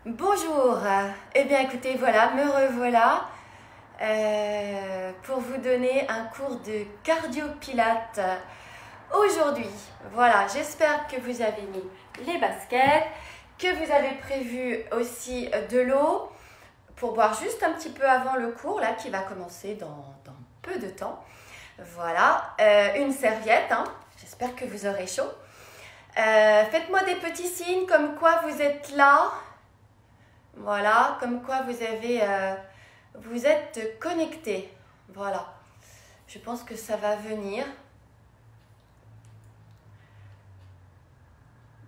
Bonjour, eh bien écoutez, voilà, me revoilà pour vous donner un cours de cardio-pilates aujourd'hui. Voilà, j'espère que vous avez mis les baskets, que vous avez prévu aussi de l'eau pour boire juste un petit peu avant le cours là qui va commencer dans peu de temps. Voilà, une serviette, hein, j'espère que vous aurez chaud. Faites-moi des petits signes comme quoi vous êtes là. Voilà, comme quoi vous êtes connecté. Voilà, je pense que ça va venir.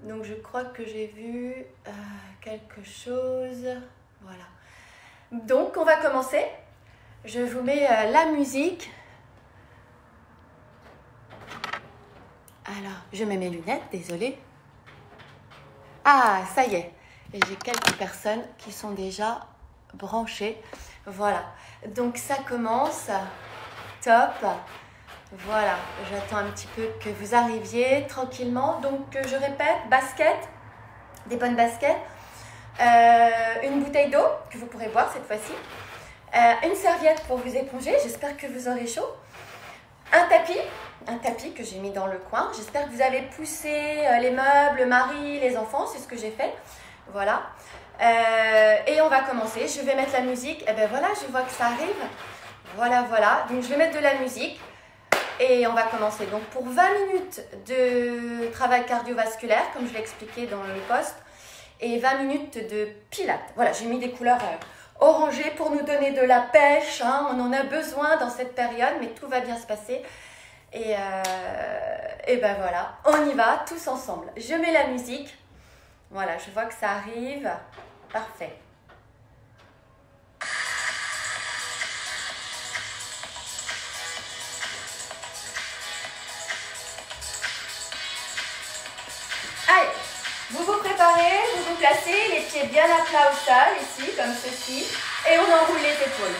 Donc je crois que j'ai vu quelque chose. Voilà. Donc on va commencer. Je vous mets la musique. Alors, je mets mes lunettes, désolée. Ah, ça y est. Et j'ai quelques personnes qui sont déjà branchées. Voilà. Donc ça commence. Top. Voilà. J'attends un petit peu que vous arriviez tranquillement. Donc je répète, basket. Des bonnes baskets. Une bouteille d'eau que vous pourrez boire cette fois-ci. Une serviette pour vous éponger. J'espère que vous aurez chaud. Un tapis que j'ai mis dans le coin. J'espère que vous avez poussé les meubles, le mari, les enfants. C'est ce que j'ai fait. Voilà. Et on va commencer. Je vais mettre la musique. Et ben voilà, je vois que ça arrive. Voilà, voilà. Donc je vais mettre de la musique. Et on va commencer. Donc pour 20 minutes de travail cardiovasculaire, comme je l'ai expliqué dans le post, et 20 minutes de pilates. Voilà, j'ai mis des couleurs orangées pour nous donner de la pêche. Hein. On en a besoin dans cette période, mais tout va bien se passer. Et ben voilà, on y va tous ensemble. Je mets la musique. Voilà, je vois que ça arrive. Parfait. Allez, vous vous préparez, vous vous placez, les pieds bien à plat au sol, ici, comme ceci. Et on enroule les épaules.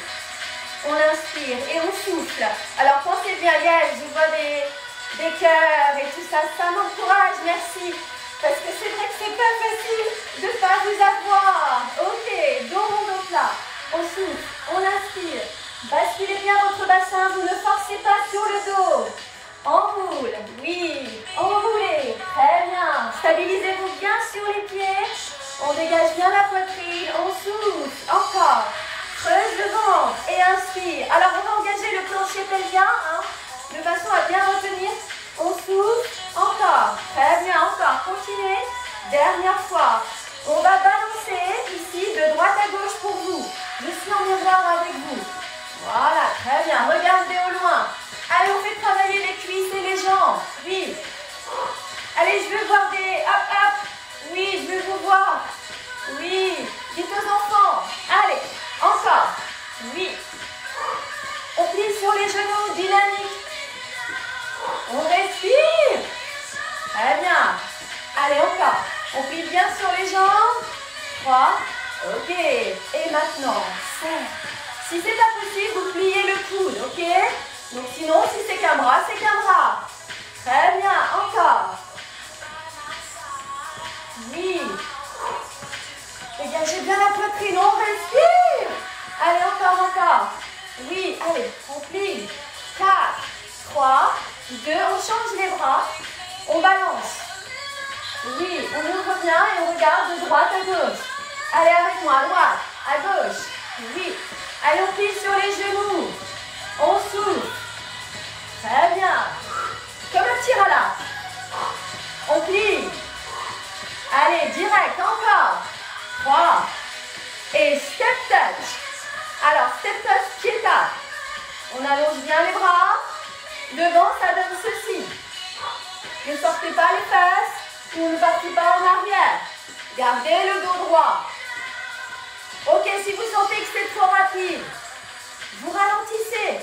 On inspire et on souffle. Alors pensez bien, yes, je vois des cœurs et tout ça, ça m'encourage, merci. Parce que c'est vrai que c'est pas facile de ne pas vous avoir. Ok, dos rond au plat. On souffle, on inspire. Basculez bien votre bassin, vous ne forcez pas sur le dos. Enroule, oui, enroulez. Très bien. Stabilisez-vous bien sur les pieds. On dégage bien la poitrine, on souffle. Encore. Creuse le ventre et inspire. Alors on va engager le plancher pelvien, hein, de façon à bien retenir. On souffle. Encore. Très bien, encore. Continuez. Dernière fois. On va balancer ici de droite à gauche pour vous. Je suis en miroir avec vous. Voilà, très bien. Regardez au loin. Allez, on fait travailler les cuisses et les jambes. Oui. Allez, je veux voir des... Hop, hop. Oui, je veux vous voir. Oui. Dites aux enfants. Allez, encore. Oui. On plie sur les genoux, dynamique. On respire. Très bien. Allez, encore. On plie bien sur les jambes. 3. Ok. Et maintenant, 5. Si c'est pas possible, vous pliez le coude, ok? Donc sinon, si c'est qu'un bras, c'est qu'un bras. Très bien. Encore. Oui. Dégagez bien la poitrine. On respire. Allez, encore. Oui. Allez, on plie. 4, 3, 2. On change les bras. On balance. Oui, on ouvre bien et on regarde de droite à gauche. Allez avec moi, à droite, à gauche. Oui. Allez, on plie sur les genoux. On souffle. Très bien. Comme un petit rala. On plie. Allez, direct, encore. 3. Et step touch. Alors, step touch, pied-tap. On allonge bien les bras. Devant, ça donne ceci. Ne sortez pas les fesses ou ne partez pas en arrière. Gardez le dos droit. Ok, si vous sentez que c'est trop rapide, vous ralentissez.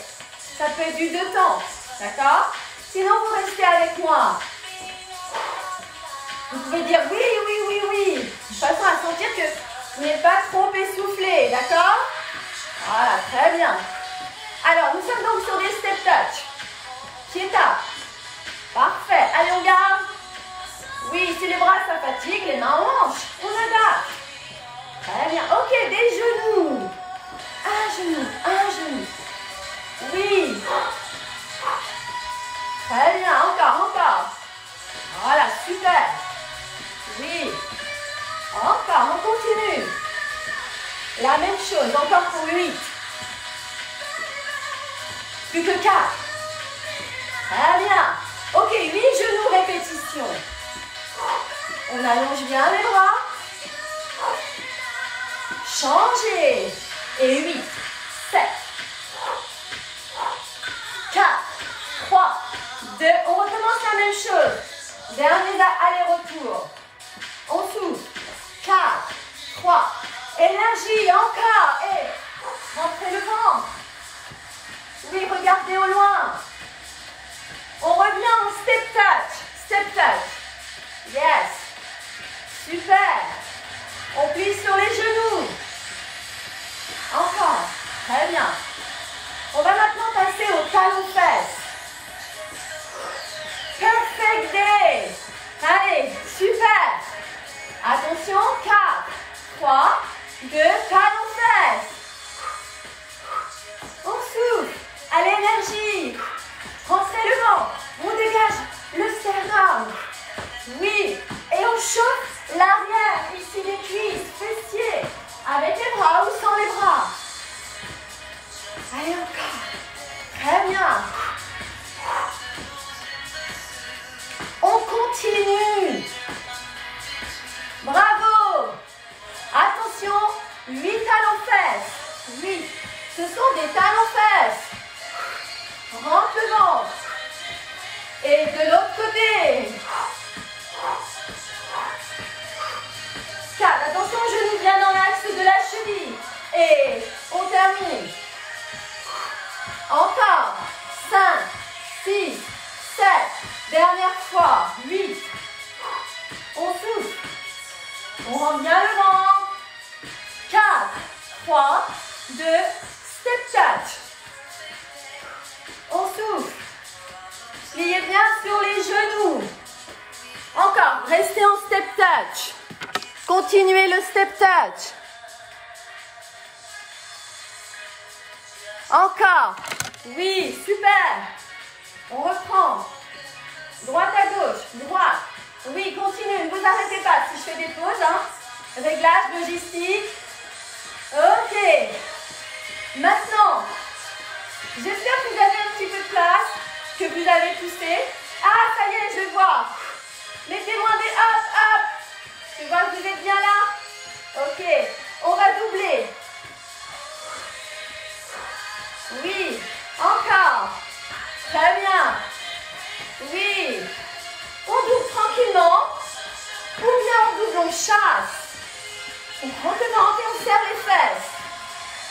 Ça peut être du 2 temps. D'accord? Sinon, vous restez avec moi. Vous pouvez dire oui, oui, oui, oui. De façon à sentir que vous n'êtes pas trop essoufflé. D'accord? Voilà, très bien. Alors, nous sommes donc sur des step touch. Pied-tap. Parfait. Allez, on garde. Oui, si les bras ça fatigue, les mains en hanche. On adapte. Très bien. Ok, des genoux. Un genou, un genou. Oui. Très bien, encore, encore. Voilà, super. Oui. Encore, on continue. La même chose, encore pour 8. Plus que 4. Très bien. Ok, 8 genoux répétitions. On allonge bien les bras. Changez. Et 8, 7, 4, 3, 2. On recommence la même chose. Dernier aller-retour. On souffle. 4, 3. Énergie, encore. Et rentrez le ventre. Oui, regardez au loin. On revient en step touch. Step touch. Yes. Super. On plie sur les genoux. Encore. Très bien. On va maintenant passer au talon-fesse. Perfect day. Allez, super. Attention, 4, 3, 2, talon-fesse. On souffle. Allez, énergie. Rentrez le ventre. On dégage le sternum. Oui. Et on chauffe l'arrière. Ici, les cuisses, fessiers. Avec les bras ou sans les bras. Allez, encore. Très bien. On continue. Bravo. Attention, 8 talons-fesses. 8. Ce sont des talons-fesses. Rentre le ventre. Et de l'autre côté. 4. Attention, genou bien dans l'axe de la cheville. Et on termine. Encore. 5, 6, 7. Dernière fois. 8. On souffle. On rend bien le ventre. 4, 3, 2, step touch. On souffle. Pliez bien sur les genoux. Encore. Restez en step touch. Continuez le step touch. Encore. Oui, super. On reprend. Droite à gauche. Droite. Oui, continue. Ne vous arrêtez pas. Si je fais des pauses, hein. Réglage, logistique. Ok. Maintenant, j'espère que vous avez un petit peu de place, que vous avez poussé. Ah, ça y est, je vois. Mettez-moi des hop, hop. Je vois que vous êtes bien là. Ok. On va doubler. Oui. Encore. Très bien. Oui. On double tranquillement. Ou bien on double, on chasse. On prend le ventre et on serre les fesses.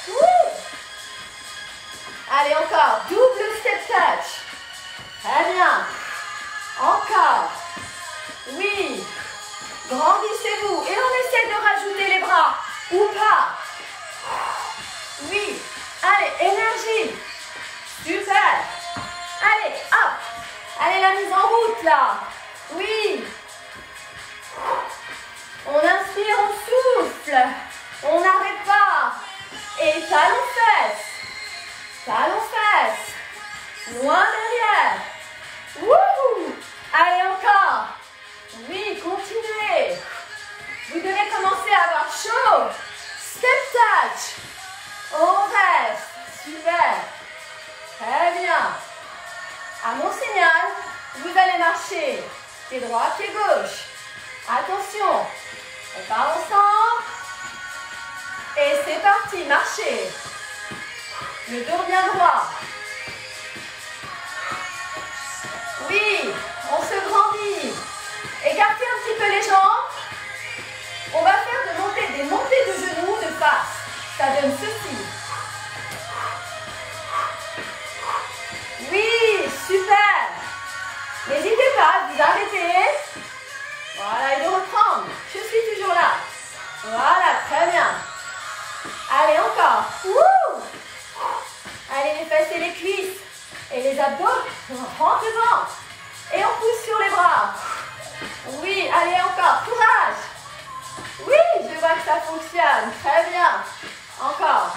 Ouh. Allez, encore. Double step touch. Très bien. Encore. Oui. Grandissez-vous. Et on essaie de rajouter les bras. Ou pas. Oui. Allez, énergie. Super. Allez, hop. Allez, la mise en route, là. Oui. On inspire, on souffle. On n'arrête pas. Et talons-fesses. Talons-fesses. Loin derrière. Wouhou. Allez, encore. Oui, continuez. Vous devez commencer à avoir chaud. Step touch. On reste. Super. Très bien. À mon signal, vous allez marcher pied droit, pied gauche. Attention. On part ensemble. Et c'est parti, marchez. Le dos bien droit. Oui, on se grandit. Écartez un petit peu les jambes. On va faire des montées de genoux de face. Ça donne ceci. Oui, super. N'hésitez pas à vous arrêter. Voilà, et de reprendre. Je suis toujours là. Voilà, très bien. Allez, encore. Wouh. Allez, les fesses et les cuisses. Et les abdos. Rentre le ventre. Et on pousse sur les bras. Oui, allez, encore. Courage. Oui, je vois que ça fonctionne. Très bien. Encore.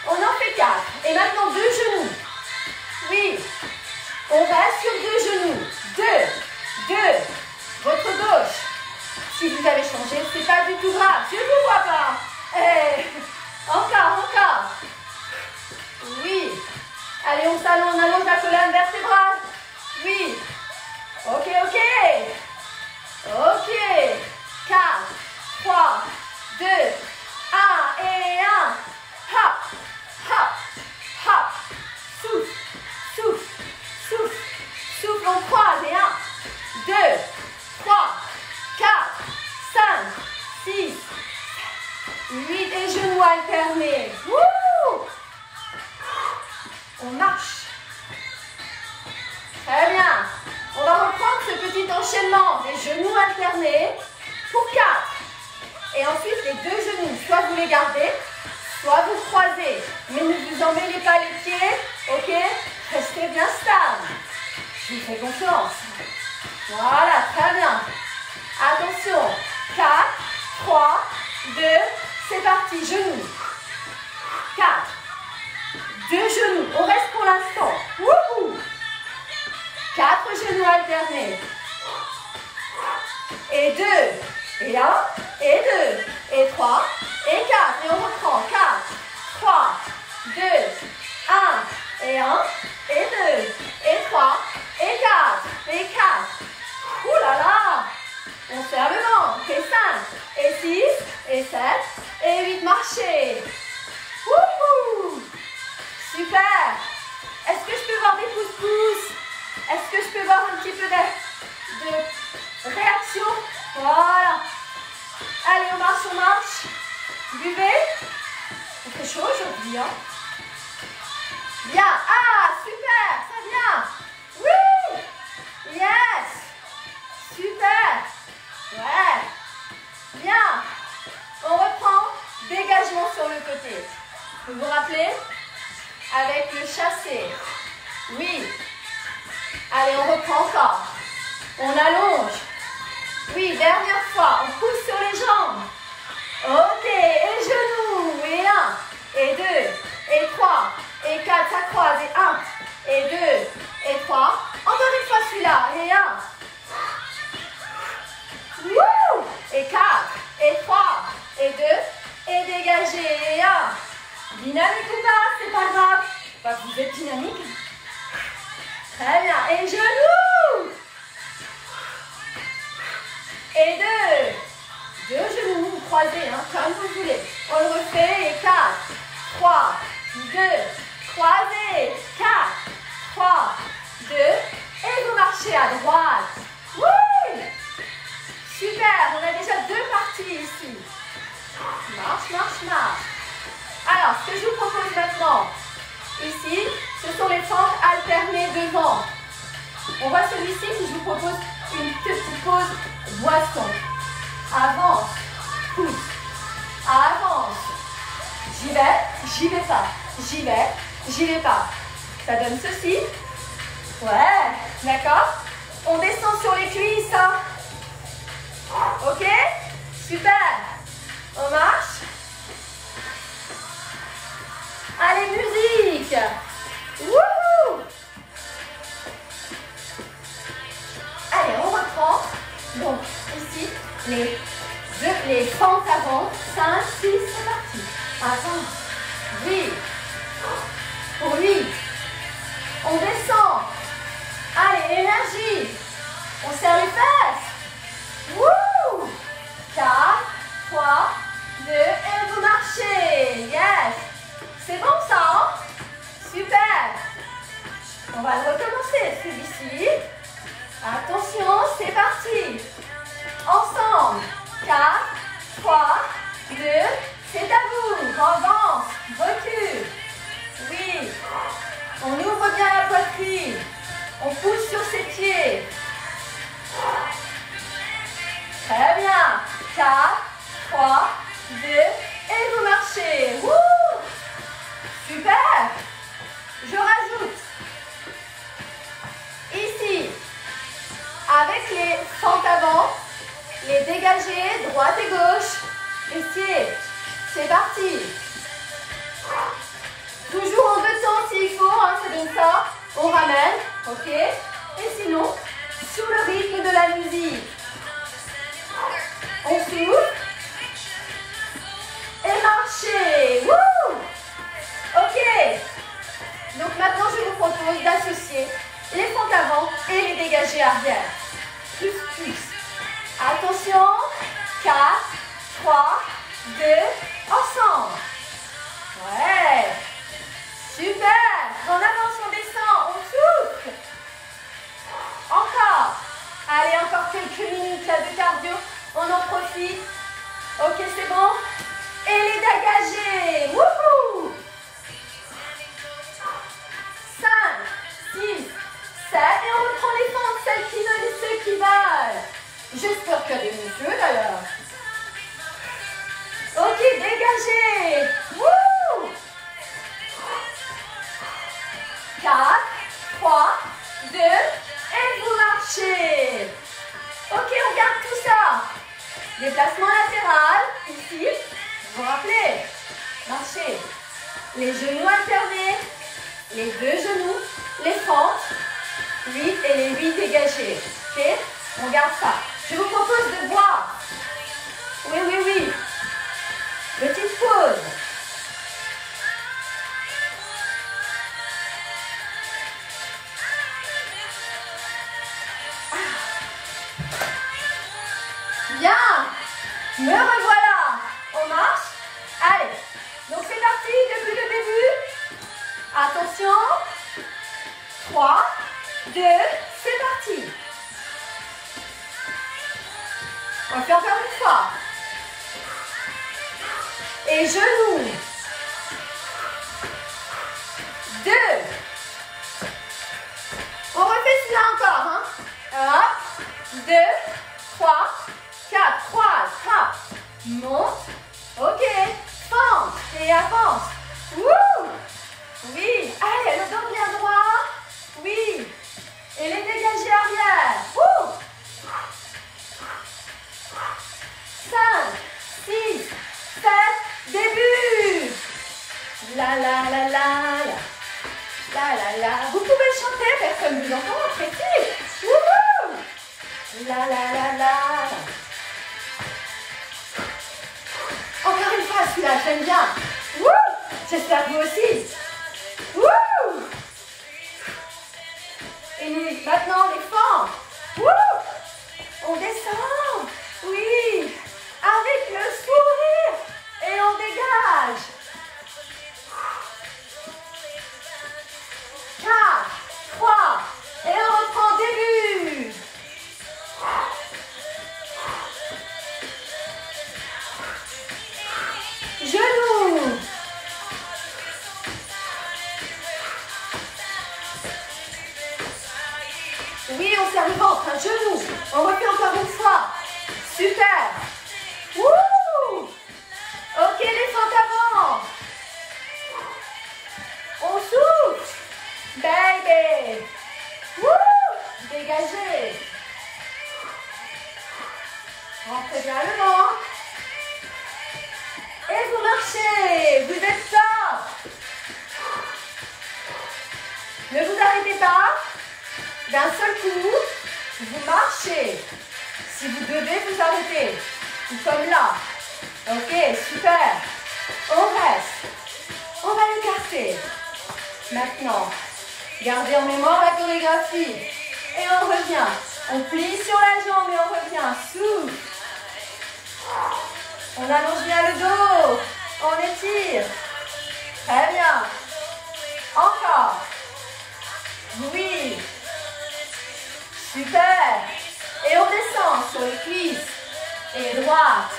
On en fait 4. Et maintenant 2 genoux. Oui. On reste sur 2 genoux. 2. Votre gauche. Si vous avez changé, c'est pas du tout grave. Je ne vous vois pas. Encore. Oui. Allez, on s'allonge, on allonge la colonne vertébrale. Oui. Ok. 4, 3, 2, 1 et 1. Hop. Souffle, on croise. Et 1, 2, 3, 4, 5, 6, 8 et genoux alternés. Wouh! On marche. Très bien. On va reprendre ce petit enchaînement des genoux alternés pour 4. Et ensuite, les 2 genoux, soit vous les gardez, soit vous croisez. Mais ne vous emmêlez pas les pieds, ok? Restez bien stable. Je vous fais confiance. Voilà, très bien. Attention. 4, 3, 2, c'est parti. Genoux. 4. 2 genoux. On reste pour l'instant. Wouhou! 4 genoux alternés. Et 2. Et 1. Et 2. Et 3. Et 4. Et on reprend. 4, 3, 2, 1. Et 1. Et 2. Et 3. Et 4. Et 4. Ouh là là! On serre le ventre. Et 5. Et 6. Et 7. Et 8. Marchez. Wouhou! Super! Est-ce que je peux voir des pouces-pouces? Est-ce que je peux voir un petit peu de réaction? Voilà. Allez, on marche. Buvez. Il fait chaud aujourd'hui, hein? Bien. Ah, super. Ça vient. Oui. Yes. Super. Ouais. Bien. On reprend. Dégagement sur le côté. Vous vous rappelez? Avec le chassé. Oui. Allez, on reprend encore. On allonge. Oui, dernière fois. On pousse sur les jambes. Ok. Et genoux. Et 1. Et 2. Et 3. Et 4. Ça croise. Et 1. Et 2. Et 3. Encore une fois celui-là. Et 1. Wouh! Et 4. Et 3. Et 2. Et dégagez. Et 1. Dynamique ou pas, c'est pas grave. Bah, vous êtes dynamique. Très bien. Et genoux. Et 2. 2 genoux, croisés, hein, comme vous voulez. On le refait. Et 4, 3, 2, croisés. 4, 3, 2. Et vous marchez à droite. Oui. Super. On a déjà 2 parties ici. Marche. Alors, ce que je vous propose maintenant, ici, ce sont les fentes alternées devant. On voit celui-ci que je vous propose une petite pause boisson. Avance, pousse, avance. J'y vais pas. J'y vais pas. Ça donne ceci. Ouais, d'accord? On descend sur les cuisses, hein? Ok? Super. On marche. Allez, musique. Wouhou! Allez, on reprend. Donc, ici, les fentes avant. 5, 6, c'est parti. Avance. Oui. Pour 8. On descend. Allez, énergie. On serre les fesses. Wouh! 4, 3, 2, et vous marchez. Yes. C'est bon ça, hein? Super. On va le recommencer, celui-ci. Attention, c'est parti. Ensemble. 4, 3, 2, c'est à vous. Avance, recule. Oui. On ouvre bien la poitrine. On pousse sur ses pieds. Très bien. 4, 3, 2, et vous marchez. Wouh! Super. Je rajoute. Ici, avec les fentes avant, les dégagés, droite et gauche, Fessiers. C'est parti. Toujours en 2 temps s'il faut, hein, ça donne ça. On ramène, ok. Et sinon, sur le rythme de la musique. On souffle. Et marchez. Wouh! Ok. Donc maintenant, je vous propose d'associer les fentes avant et les dégagés arrière. Plus, plus. Attention. 4, 3, 2, ensemble. Ouais. Super. On avance, on descend, on souffle. Encore. Allez, encore quelques minutes là de cardio. On en profite. Ok, c'est bon. Et les dégagés. Wouhou. 5, 6, 7. Et on reprend les fentes, celles qui veulent et ceux qui veulent. J'espère qu'il y a des messieurs d'ailleurs. Ok, dégagez. Wouh. 4, 3, 2, et vous marchez. Ok, on garde tout ça. Déplacement latéral, ici. Vous vous rappelez, marchez. Les genoux alternés, les 2 genoux, les fentes, 8 et les 8 dégagés. Ok, on garde ça. Je vous propose de boire. Oui, oui, oui. Petite pause. Bien. Me revoilà. On marche. Allez. Donc c'est parti depuis le début. Attention. 3, 2, c'est parti. On va faire encore une fois. Et genoux. 2. On refait cela encore. Hein? 1, 2, 3, 4. 3, 3. Monte. Ok. Fente. Et avance. Wouh! Oui. Allez, le dos bien droit. Oui. Et les dégagés arrière. Wouh! 5, 6, 7. Début. La la la la la. La la la. Vous pouvez le chanter, personne ne vous entend, appréciez. Wouhou! La la la la. Encore une fois, celui-là, j'aime bien. Wouh! J'espère que vous aussi. Wouh! Et maintenant, les fentes. Wouh! On descend. Oui. Avec le sourire. Et on dégage. 4, 3, et on reprend début. Genoux. Oui, on serre le ventre, un genou. On refait encore une fois. Super. Wouh! Ok, les fentes avant. On souffle. Baby. Wouh! Dégagez. Rentrez bien le ventre. Et vous marchez. Vous êtes top. Ne vous arrêtez pas. D'un seul coup, vous marchez. Si vous devez vous arrêter, comme là. Ok, super. On reste. On va l'écarter. Maintenant, gardez en mémoire la chorégraphie. Et on revient. On plie sur la jambe et on revient. Souffle. On allonge bien le dos. On étire. Très bien. Encore. Oui. Super. Et on descend sur les cuisses. Et droite.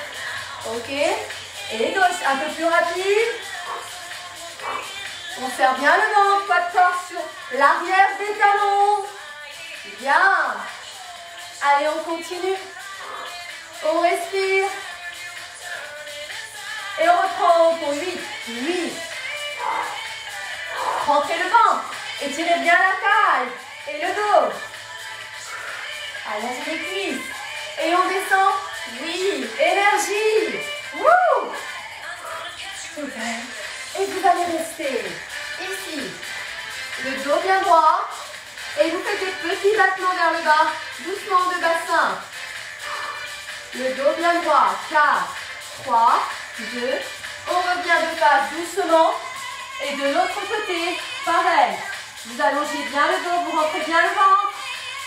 Ok. Et gauche. Un peu plus rapide. On serre bien le ventre. Pas de force sur l'arrière des talons. Bien. Allez, on continue. On respire. Et on reprend pour 8. 8. Rentrez le ventre. Étirez bien la taille. Et le dos. Allongez les cuisses. Et on descend. Oui. Énergie. Wouh! vous allez rester ici, le dos bien droit. Et vous faites des petits battements vers le bas, doucement de bassin. Le dos bien droit, 4, 3, 2. On revient de face doucement. Et de l'autre côté, pareil. Vous allongez bien le dos, vous rentrez bien le ventre.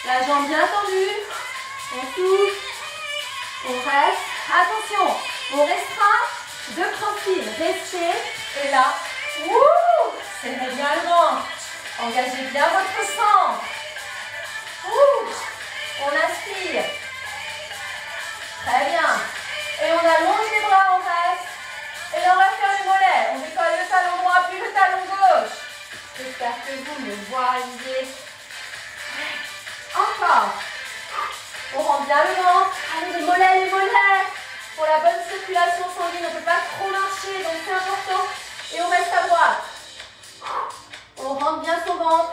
La jambe bien tendue. On souffle. On reste. Attention, on restera de tranquille. Restez. Et là, serrez bien le ventre. Engagez bien votre sang. On inspire. Très bien. Et on allonge les bras, on reste. Et là, on va faire les mollets. On décolle le talon droit, puis le talon gauche. J'espère que vous me voyez. Encore. On rend bien le ventre. Allez, les mollets, les mollets. Pour la bonne circulation sanguine, on ne peut pas trop marcher, donc c'est important. Et on reste à droite. On rentre bien son ventre.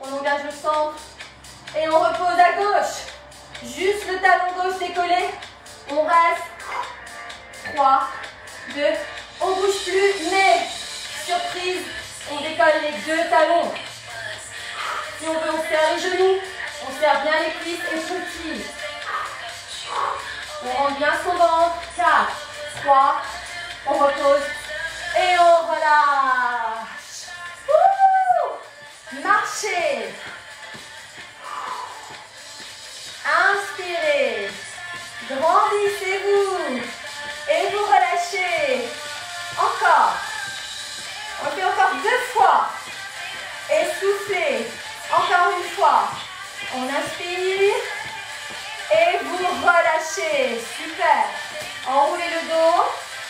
On engage le centre. Et on repose à gauche. Juste le talon gauche décollé. On reste. 3, 2. On ne bouge plus, mais surprise, on décolle les deux talons. Si on veut, on serre les genoux. On serre bien les cuisses et petit. On rentre bien son ventre. 4, 3. On repose. Et on relâche. Marchez. Inspirez. Grandissez-vous. Et vous relâchez. Encore. On fait encore 2 fois. Et soufflez. Encore une fois. On inspire. Et vous relâchez. Super. Enroulez le dos.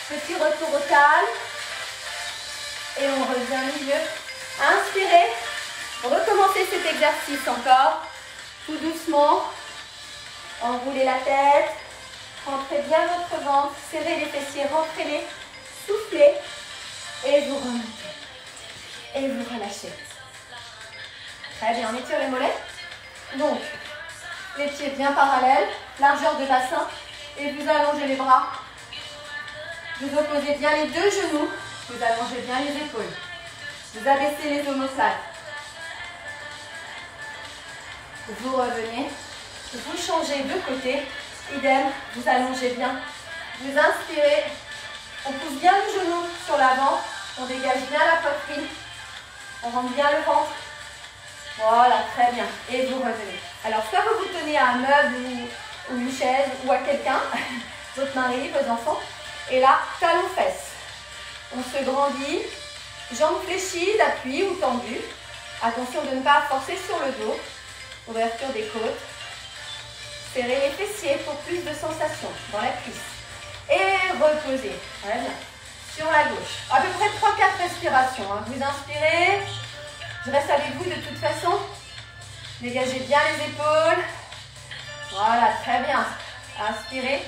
Petit retour au calme. Et on revient au milieu. Inspirez. Recommencez cet exercice encore. Tout doucement. Enroulez la tête. Rentrez bien votre ventre. Serrez les fessiers. Rentrez-les. Soufflez. Et vous remontez. Et vous relâchez. Très bien. On étire les mollets. Donc, les pieds bien parallèles. Largeur de bassin. Et vous allongez les bras. Vous opposez bien les deux genoux. Vous allongez bien les épaules. Vous abaissez les omoplates. Vous revenez. Vous changez de côté. Idem, vous allongez bien. Vous inspirez. On pousse bien le genou sur l'avant. On dégage bien la poitrine. On rentre bien le ventre. Voilà, très bien. Et vous revenez. Alors, soit vous vous tenez à un meuble ou une chaise ou à quelqu'un, votre mari, vos enfants. Et là, talons-fesses. On se grandit. Jambes fléchies, d'appui ou tendues. Attention de ne pas forcer sur le dos. Ouverture des côtes. Serrez les fessiers pour plus de sensation dans la cuisse. Et reposez. Très bien. Sur la gauche. À peu près 3-4 respirations. Vous inspirez. Je reste avec vous de toute façon. Dégagez bien les épaules. Voilà, très bien. Inspirez.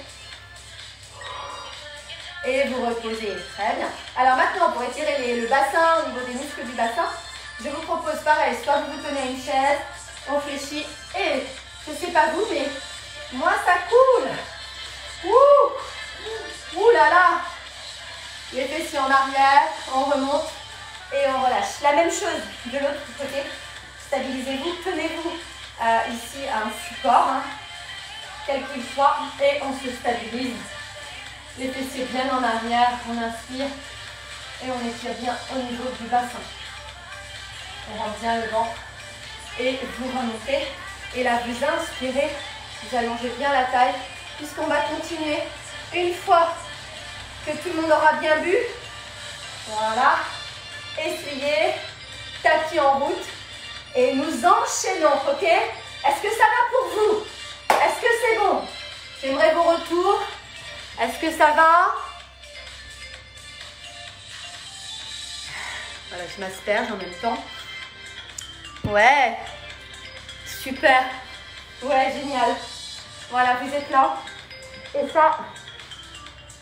Et vous reposez. Très bien. Alors maintenant, pour étirer le bassin, au niveau des muscles du bassin, je vous propose pareil. Soit vous vous tenez à une chaise, on fléchit. Et je ne sais pas vous, mais moi ça coule. Ouh là là. Les fessiers en arrière, on remonte et on relâche. La même chose de l'autre côté. Stabilisez-vous, tenez-vous ici à un support, quel qu'il soit, et on se stabilise. Les fessiers bien en arrière, on inspire et on étire bien au niveau du bassin. On rentre bien le ventre et vous remontez. Et là, vous inspirez, vous allongez bien la taille, puisqu'on va continuer une fois que tout le monde aura bien bu. Voilà. Essuyez, tapis en route et nous enchaînons, ok? Est-ce que ça va pour vous? Est-ce que c'est bon? J'aimerais vos retours. Est-ce que ça va? Voilà, je m'asperge en même temps. Ouais. Super. Ouais, génial. Voilà, vous êtes là. Et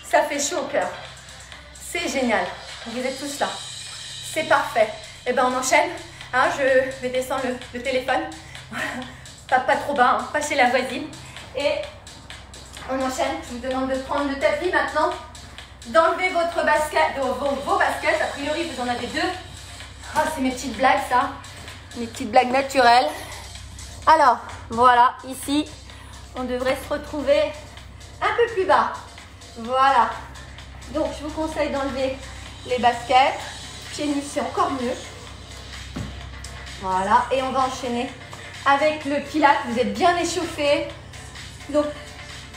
ça fait chaud au cœur. C'est génial. Vous êtes tous là. C'est parfait. Eh bien, on enchaîne. Je vais descendre le téléphone. Pas trop bas, pas chez la voisine. Et on enchaîne. Je vous demande de prendre le tapis maintenant. d'enlever votre basket, vos baskets. A priori, vous en avez deux. Ah, c'est mes petites blagues, ça. Mes petites blagues naturelles. Alors, voilà, ici, on devrait se retrouver un peu plus bas. Voilà. Donc, je vous conseille d'enlever les baskets. Pieds nus, c'est encore mieux. Voilà. Et on va enchaîner avec le pilates. Vous êtes bien échauffés. Donc,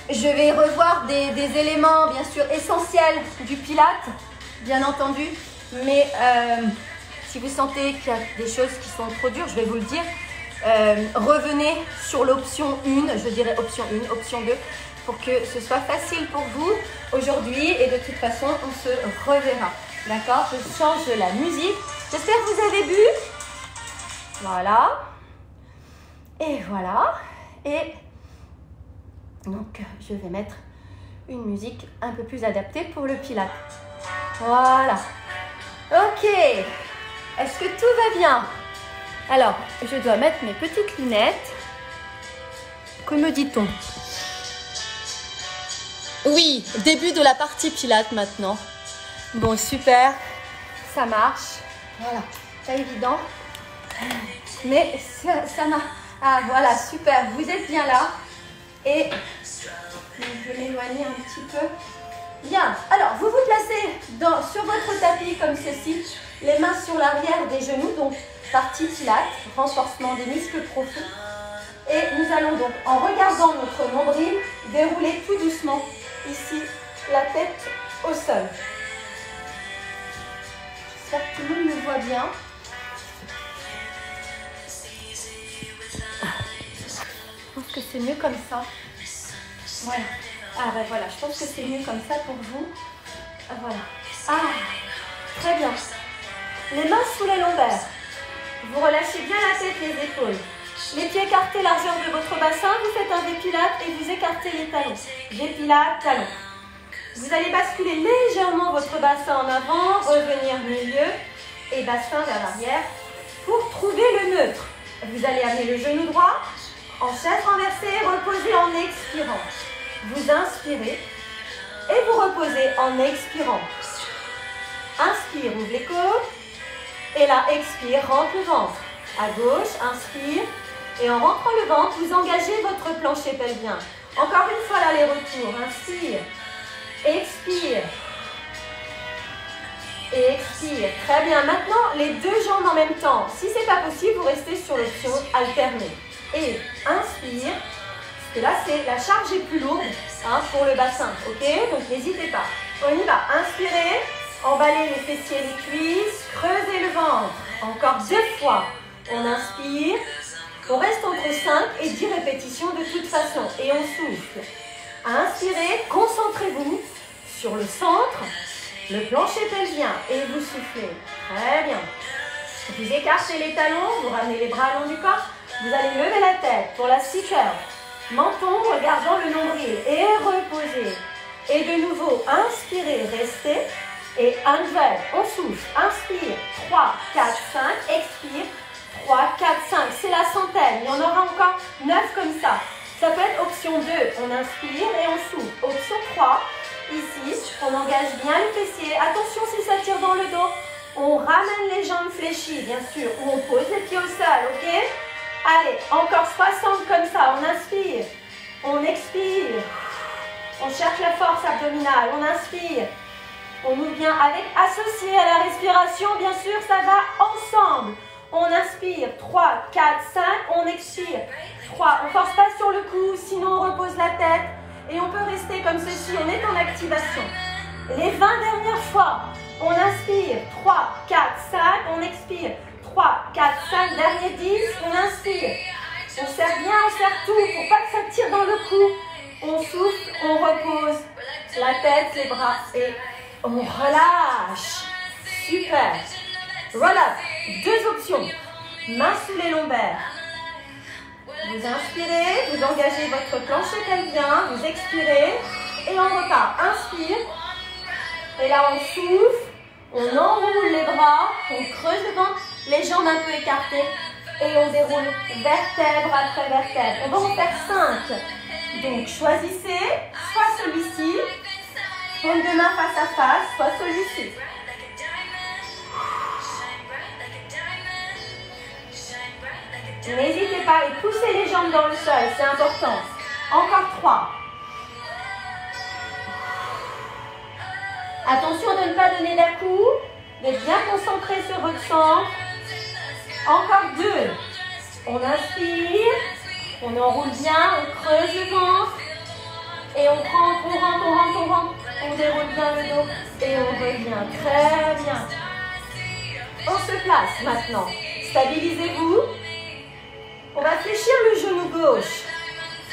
je vais revoir des éléments, bien sûr, essentiels du pilates, bien entendu. Mais si vous sentez qu'il y a des choses qui sont trop dures, je vais vous le dire. Revenez sur l'option 1, je dirais option 1, option 2, pour que ce soit facile pour vous aujourd'hui. Et de toute façon, on se reverra. D'accord? Je change la musique. J'espère que vous avez bu. Voilà. Et voilà. Et donc, je vais mettre une musique un peu plus adaptée pour le pilates. Voilà. Ok. Est-ce que tout va bien? Alors, je dois mettre mes petites lunettes. Que me dit-on? Oui, début de la partie pilates maintenant. Bon, super. Ça marche. Voilà. Pas évident. Mais ça m'a... Ah, voilà, super. Vous êtes bien là. Et je vais m'éloigner un petit peu. Bien. Alors, vous vous placez sur votre tapis comme ceci. Les mains sur l'arrière des genoux. Donc, partie pilates, renforcement des muscles profonds. Et nous allons donc, en regardant notre nombril, dérouler tout doucement ici la tête au sol. J'espère que tout le monde me voit bien. Je pense que c'est mieux comme ça. Voilà. Ah ben voilà, je pense que c'est mieux comme ça pour vous. Voilà. Ah, très bien. Les mains sous les lombaires. Vous relâchez bien la tête, les épaules. Les pieds écartés, largeur de votre bassin. Vous faites un V-pilate et vous écartez les talons. V-pilate, talons. Vous allez basculer légèrement votre bassin en avant, revenir milieu et bassin vers l'arrière pour trouver le neutre. Vous allez amener le genou droit en chaise renversée, reposez en expirant. Vous inspirez et vous reposez en expirant. Inspire, ouvre les côtes. Et là, expire, rentre le ventre. À gauche, inspire. Et en rentrant le ventre, vous engagez votre plancher pelvien. Encore une fois, l'aller-retour. Inspire. Expire. Et expire. Très bien. Maintenant, les deux jambes en même temps. Si ce n'est pas possible, vous restez sur l'option alternée. Et inspire. Parce que là, la charge est plus lourde pour le bassin. Ok? Donc, n'hésitez pas. On y va. Inspirez. Emballez les fessiers et les cuisses. Creusez le ventre. Encore 2 fois. On inspire. On reste entre 5 et 10 répétitions de toute façon. Et on souffle. Inspirez. Concentrez-vous sur le centre, le plancher pelvien. Et vous soufflez. Très bien. Vous écartez les talons. Vous ramenez les bras le long du corps. Vous allez lever la tête pour la C-curve. Menton regardant le nombril. Et reposez. Et de nouveau, inspirez. Restez. Et inverse, on souffle, inspire, 3, 4, 5, expire, 3, 4, 5, c'est la centaine, il y en aura encore 9 comme ça. Ça peut être option 2, on inspire et on souffle. Option 3, ici, on engage bien les fessiers, attention si ça tire dans le dos, on ramène les jambes fléchies, bien sûr, ou on pose les pieds au sol, ok? Allez, encore 60 comme ça, on inspire, on expire, on cherche la force abdominale, on inspire. On ouvre bien avec, associé à la respiration, bien sûr, ça va ensemble. On inspire, 3, 4, 5, on expire. 3, on ne force pas sur le cou, sinon on repose la tête. Et on peut rester comme ceci, on est en activation. Les 20 dernières fois, on inspire, 3, 4, 5, on expire. 3, 4, 5, dernier 10, on inspire. On serre bien, on serre tout, pour pas que ça tire dans le cou. On souffle, on repose la tête, les bras et... on relâche. Super. Voilà. 2 options. Mains sous les lombaires. Vous inspirez, vous engagez votre plancher pelvien, vous expirez et on repart. Inspire. Et là, on souffle, on enroule les bras, on creuse le ventre, les jambes un peu écartées et on déroule vertèbre après vertèbre. On va en faire 5. Donc, choisissez soit celui-ci, Paume de main face à face, soit celui-ci. N'hésitez pas et poussez les jambes dans le sol, c'est important. Encore 3. Attention de ne pas donner d'à-coups, d'être bien concentré sur votre centre. Encore 2. On inspire, on enroule bien, on creuse le ventre. Et on prend, on rentre. On déroule bien le dos et on revient. Très bien. On se place maintenant. Stabilisez-vous. On va fléchir le genou gauche.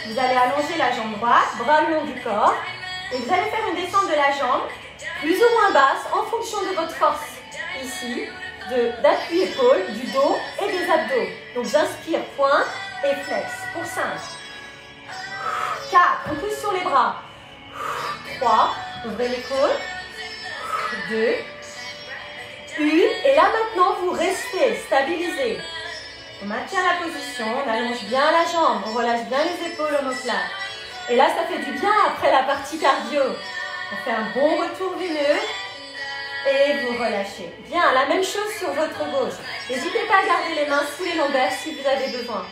Vous allez allonger la jambe droite, bras le long du corps. Et vous allez faire une descente de la jambe, plus ou moins basse, en fonction de votre force. Ici, d'appui épaule, du dos et des abdos. Donc j'inspire, pointe et flex. Pour 5. 4, on pousse sur les bras. 3, ouvrez les côtes. 2, 1. Et là maintenant, vous restez stabilisé. On maintient la position, on allonge bien la jambe, on relâche bien les épaules omoplates. Et là, ça fait du bien après la partie cardio. On fait un bon retour veineux et vous relâchez. Bien, la même chose sur votre gauche. N'hésitez pas à garder les mains sous les lombaires si vous avez besoin.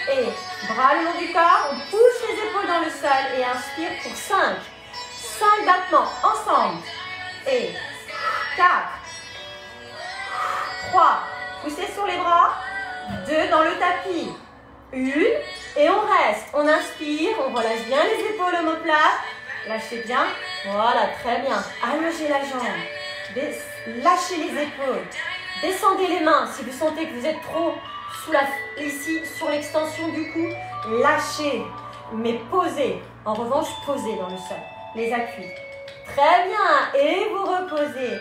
Et bras le long du corps, on pousse les épaules dans le sol et inspire pour 5. 5 battements ensemble. Et 4, 3, poussez sur les bras. 2 dans le tapis. 1 et on reste. On inspire, on relâche bien les épaules omoplates. Lâchez bien. Voilà, très bien. Allongez la jambe. Lâchez les épaules. Descendez les mains si vous sentez que vous êtes trop ici sur l'extension du cou. Lâchez, mais posez. En revanche, posez dans le sol. Les appuis. Très bien. Et vous reposez.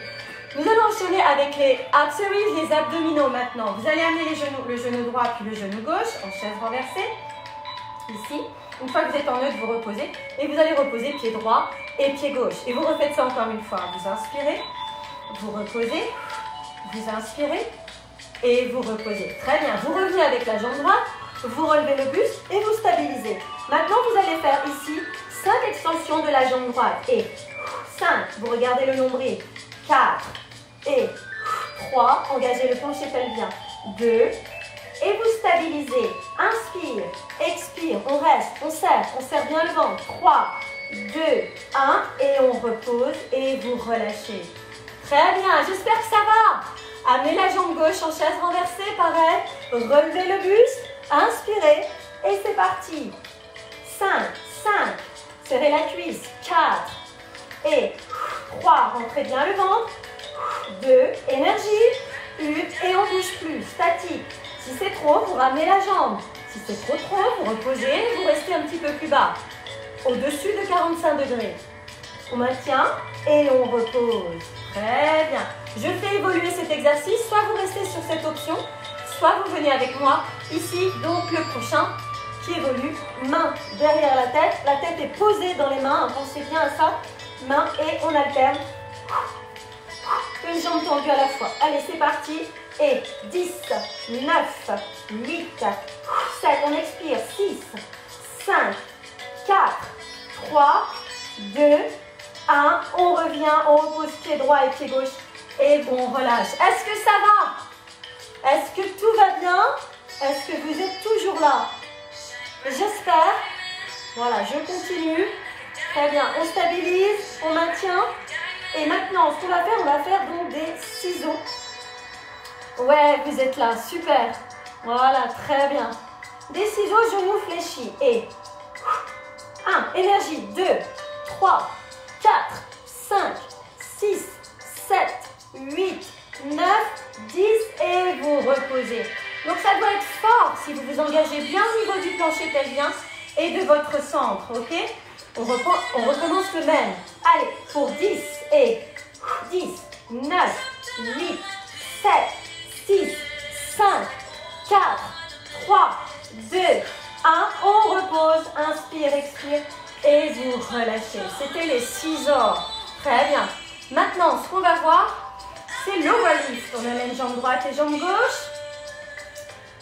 Nous allons enchaîner avec les abs series, les abdominaux maintenant. Vous allez amener les genoux, le genou droit puis le genou gauche en chaise renversée. Ici. Une fois que vous êtes en neutre, vous reposez. Et vous allez reposer pied droit et pied gauche. Et vous refaites ça encore une fois. Vous inspirez, vous reposez, vous inspirez et vous reposez. Très bien. Vous revenez avec la jambe droite, vous relevez le buste et vous stabilisez. Maintenant, vous allez faire ici 5 extensions de la jambe droite. Et 5, vous regardez le nombril. 4 et 3, engagez le plancher pelvien. 2 et vous stabilisez. Inspire, expire, on reste, on serre bien le ventre. 3, 2, 1 et on repose et vous relâchez. Très bien, j'espère que ça va. Amenez la jambe gauche en chaise renversée, pareil. Relevez le buste, inspirez et c'est parti. 5, serrez la cuisse. 4 et 3, rentrez bien le ventre. 2, énergie. 1 et on bouge plus, statique. Si c'est trop, vous ramenez la jambe. Si c'est trop, vous reposez, vous restez un petit peu plus bas. Au-dessus de 45 degrés. On maintient et on repose. Très bien. Je fais évoluer cet exercice. Soit vous restez sur cette option, soit vous venez avec moi. Ici, donc le prochain qui évolue. Main derrière la tête. La tête est posée dans les mains. Pensez bien à ça. Main et on alterne. Une jambe tendue à la fois. Allez, c'est parti. Et 10, 9, 8, 7. On expire. 6, 5, 4, 3, 2, 1. On revient. On repose pied droit et pied gauche. Et bon, on relâche. Est-ce que ça va? Est-ce que tout va bien? Est-ce que vous êtes toujours là? J'espère. Voilà, je continue. Très bien. On stabilise. On maintient. Et maintenant, ce qu'on va faire, on va faire donc des ciseaux. Ouais, vous êtes là, super. Voilà, très bien. Des ciseaux, genoux fléchis. Et 1, énergie, 2, 3, 4, 5, 6, 7, 8, 9, 10 et vous reposez. Donc ça doit être fort si vous vous engagez bien au niveau du plancher pelvien et de votre centre, ok? On recommence le même. Allez, pour 10 et 10, 9, 8, 7, 6, 5, 4, 3, 2, 1. On repose, inspire, expire et vous relâchez. C'était les ciseaux. Très bien. Maintenant, ce qu'on va voir, c'est l'overlift. On amène jambe droite et jambe gauche.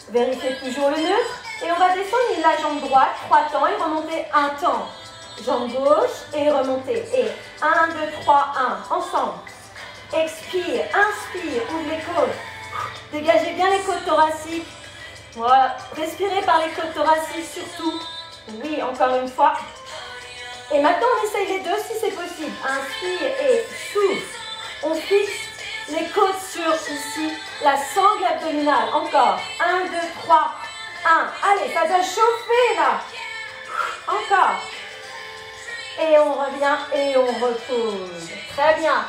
Vérifiez toujours le neutre. Et on va descendre la jambe droite 3 temps et remonter un temps. jambe gauche et remontez. Et 1, 2, 3, 1. Ensemble. Expire, inspire, ouvre les côtes. Dégagez bien les côtes thoraciques. Voilà. Respirez par les côtes thoraciques surtout. Oui, encore une fois. Et maintenant, on essaye les deux si c'est possible. Inspire et souffle. On fixe les côtes sur ici la sangle abdominale. Encore. 1, 2, 3, 1. Allez, ça doit chauffer là. Encore. Et on revient et on repose. Très bien.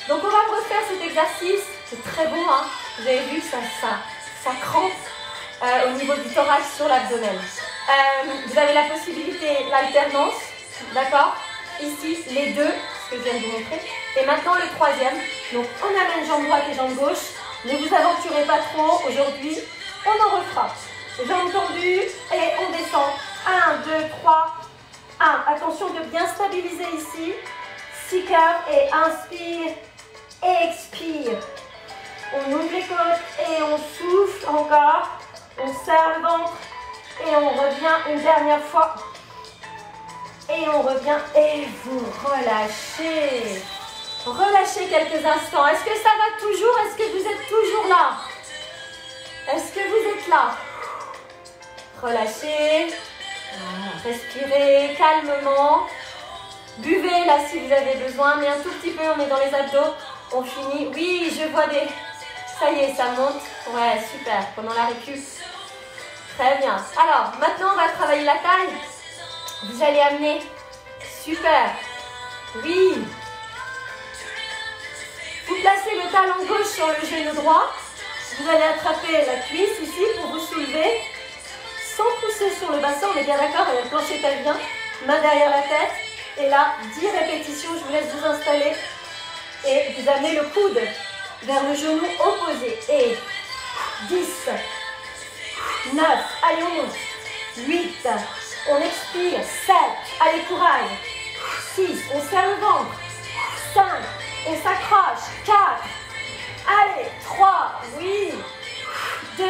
Donc on va refaire cet exercice. C'est très bon, hein. Vous avez vu que ça crampe au niveau du thorax sur l'abdomen. Vous avez la possibilité, l'alternance. D'accord? Ici, les deux, ce que je viens de vous montrer. Et maintenant le troisième. Donc on amène jambe droite et jambe gauche. Ne vous aventurez pas trop aujourd'hui. On en refera. Jambes tendues et on descend. 1, 2, 3, 1. Attention de bien stabiliser ici. 6 cœurs et inspire, expire. On ouvre les côtes et on souffle encore. On serre le ventre et on revient une dernière fois. Et on revient et vous relâchez. Relâchez quelques instants. Est-ce que ça va toujours? Est-ce que vous êtes toujours là? Est-ce que vous êtes là? Relâchez. Respirez calmement. Buvez là si vous avez besoin, mais un tout petit peu, on est dans les abdos. On finit. Oui, je vois des... Ça y est, ça monte. Ouais, super. Pendant la récup. Très bien. Alors, maintenant, on va travailler la taille. Vous allez amener. Super. Oui. Vous placez le talon gauche sur le genou droit. Vous allez attraper la cuisse ici pour vous soulever. Sans pousser sur le bassin, on est bien d'accord, le plancher pelvien. Main derrière la tête. Et là, 10 répétitions. Je vous laisse vous installer. Et vous amenez le coude vers le genou opposé. Et 10, 9, allez on monte, 8, on expire, 7, allez courage, 6, on serre le ventre, 5, on s'accroche, 4, allez, 3, oui, 2,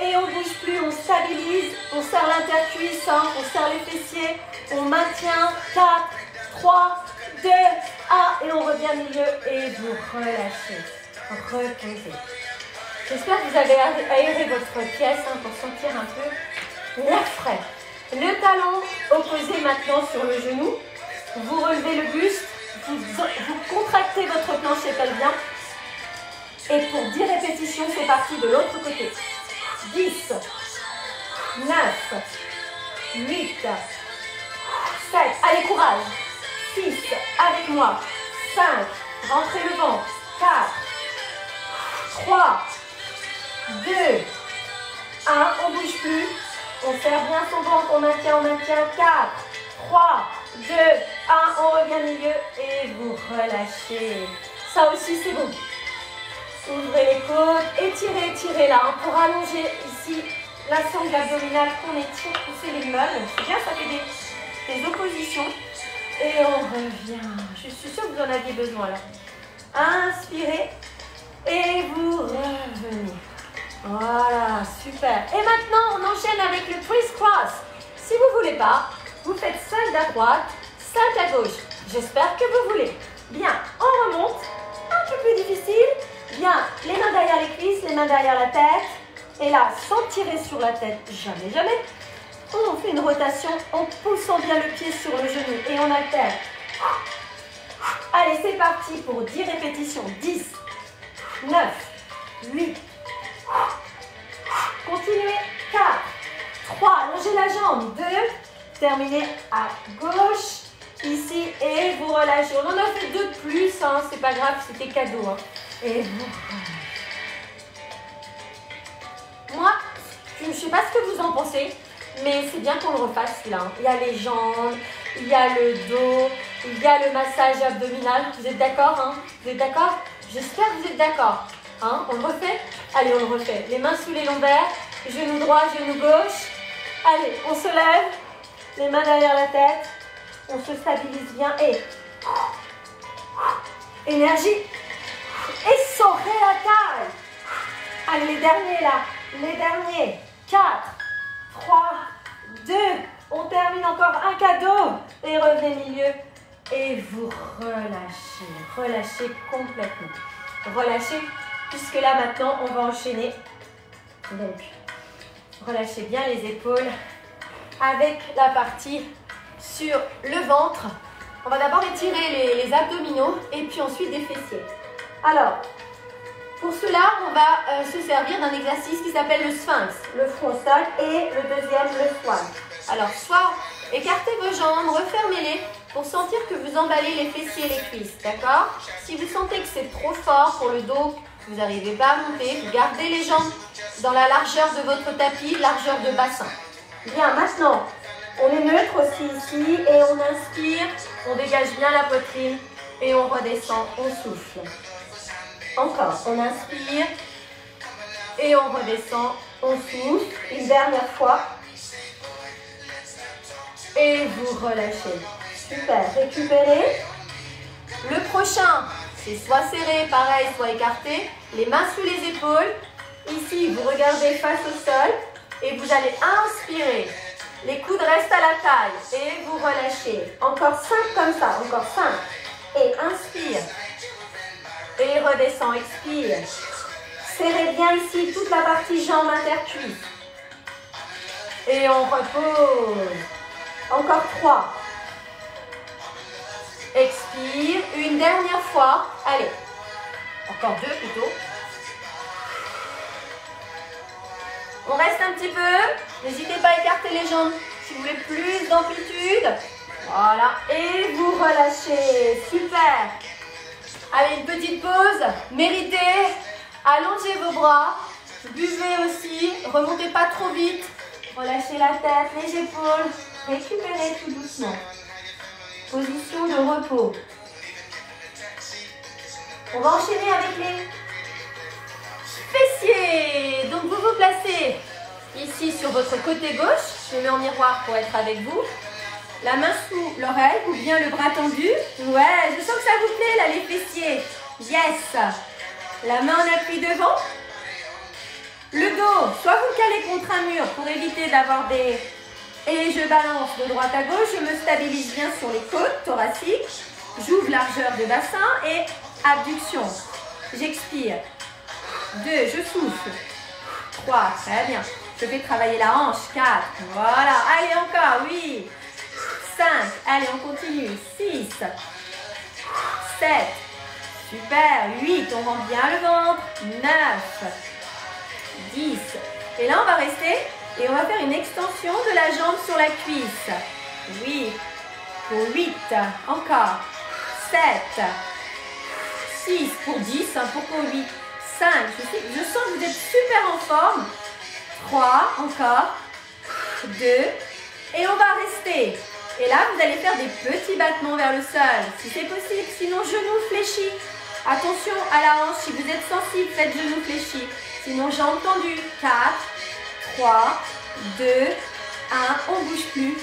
et on ne bouge plus, on stabilise, on serre l'intercuisse, hein, on serre les fessiers, on maintient, 4, 3, 2, 1, et on revient au milieu et vous relâchez, reposez. J'espère que vous avez aéré votre pièce hein, pour sentir un peu l'air frais. Le talon opposé maintenant sur le genou. Vous relevez le buste. Vous contractez votre plancher pelvien. Et pour 10 répétitions, c'est parti de l'autre côté. 10, 9, 8, 7. Allez, courage. 6, avec moi. 5, rentrez le ventre. 4, 3, 2, 1, on ne bouge plus, on serre bien son ventre, on maintient, 4, 3, 2, 1, on revient au milieu et vous relâchez. Ça aussi c'est bon. Ouvrez les côtes, étirez, étirez là, hein, pour allonger ici la sangle abdominale qu'on étire, pousser les meubles. C'est bien, ça fait des oppositions. Et on revient. Je suis sûre que vous en aviez besoin là. Inspirez et vous revenez. Voilà, super. Et maintenant, on enchaîne avec le twist cross. Si vous ne voulez pas, vous faites 5 à droite, 5 à gauche. J'espère que vous voulez. Bien, on remonte. Un peu plus difficile. Bien, les mains derrière les cuisses, les mains derrière la tête. Et là, sans tirer sur la tête, jamais, jamais. On fait une rotation en poussant bien le pied sur le genou. Et on alterne. Allez, c'est parti pour 10 répétitions. 10, 9, 8, continuez, 4, 3, allongez la jambe, 2, terminez à gauche, ici, et vous relâchez. On en a fait 2 de plus, hein, c'est pas grave, c'était cadeau. Hein. Et vous relâchez. Moi, je ne sais pas ce que vous en pensez, mais c'est bien qu'on le refasse celui-là. Hein. Il y a les jambes, il y a le dos, il y a le massage abdominal. Vous êtes d'accord hein? Vous êtes d'accord? J'espère que vous êtes d'accord. Hein, on le refait? Allez, on le refait. Les mains sous les lombaires, genou droit, genou gauche. Allez, on se lève, les mains derrière la tête. On se stabilise bien et énergie. Essorez la taille. Allez, les derniers là. Les derniers. 4, 3, 2, On termine encore un cadeau. Et revenez milieu. Et vous relâchez. Relâchez complètement. Relâchez, puisque là maintenant, on va enchaîner. Donc, relâchez bien les épaules avec la partie sur le ventre. On va d'abord étirer les abdominaux et puis ensuite des fessiers. Alors, pour cela, on va se servir d'un exercice qui s'appelle le sphinx, le front au sol et le deuxième, le swan. Alors, soit écartez vos jambes, refermez-les pour sentir que vous emballez les fessiers et les cuisses, d'accord? Si vous sentez que c'est trop fort pour le dos, que vous n'arrivez pas à monter, vous gardez les jambes dans la largeur de votre tapis, largeur de bassin. Bien, maintenant, on est neutre aussi ici et on inspire, on dégage bien la poitrine et on redescend, on souffle. Encore, on inspire et on redescend, on souffle. Une dernière fois. Et vous relâchez. Super, récupérez. Le prochain, c'est soit serré, pareil, soit écarté. Les mains sous les épaules. Ici, vous regardez face au sol et vous allez inspirer. Les coudes restent à la taille et vous relâchez. Encore 5 comme ça, encore 5. Et inspire. Et redescend, expire. Serrez bien ici toute la partie jambes intercuisses. Et on repose. Encore 3. Expire. Une dernière fois. Allez. Encore 2 plutôt. On reste un petit peu. N'hésitez pas à écarter les jambes si vous voulez plus d'amplitude. Voilà. Et vous relâchez. Super. Allez, une petite pause. Méritez. Allongez vos bras. Buvez aussi. Remontez pas trop vite. Relâchez la tête, les épaules. Récupérez tout doucement. Position de repos. On va enchaîner avec les fessiers. Donc vous vous placez ici sur votre côté gauche. Je me mets en miroir pour être avec vous. La main sous l'oreille ou bien le bras tendu. Ouais, je sens que ça vous plaît là les fessiers. Yes. La main en appui devant. Le dos, soit vous le calez contre un mur pour éviter d'avoir des... Et je balance de droite à gauche, je me stabilise bien sur les côtes thoraciques. J'ouvre largeur de bassin et abduction. J'expire. 2, je souffle. 3, très bien. Je fais travailler la hanche. 4, voilà. Allez encore, oui. 5, allez on continue. 6, 7, super. 8, on rentre bien le ventre. 9, 10. Et là on va rester et on va faire une extension de la jambe sur la cuisse. Oui. Pour 8, encore. 7, 6, pour 10, pour 8. 5, je sens que vous êtes super en forme. 3, encore. 2, et on va rester. Et là, vous allez faire des petits battements vers le sol, si c'est possible. Sinon, genoux fléchis. Attention à la hanche, si vous êtes sensible, faites genoux fléchis. Sinon, jambes tendues. 4, 3, 2, 1. On ne bouge plus.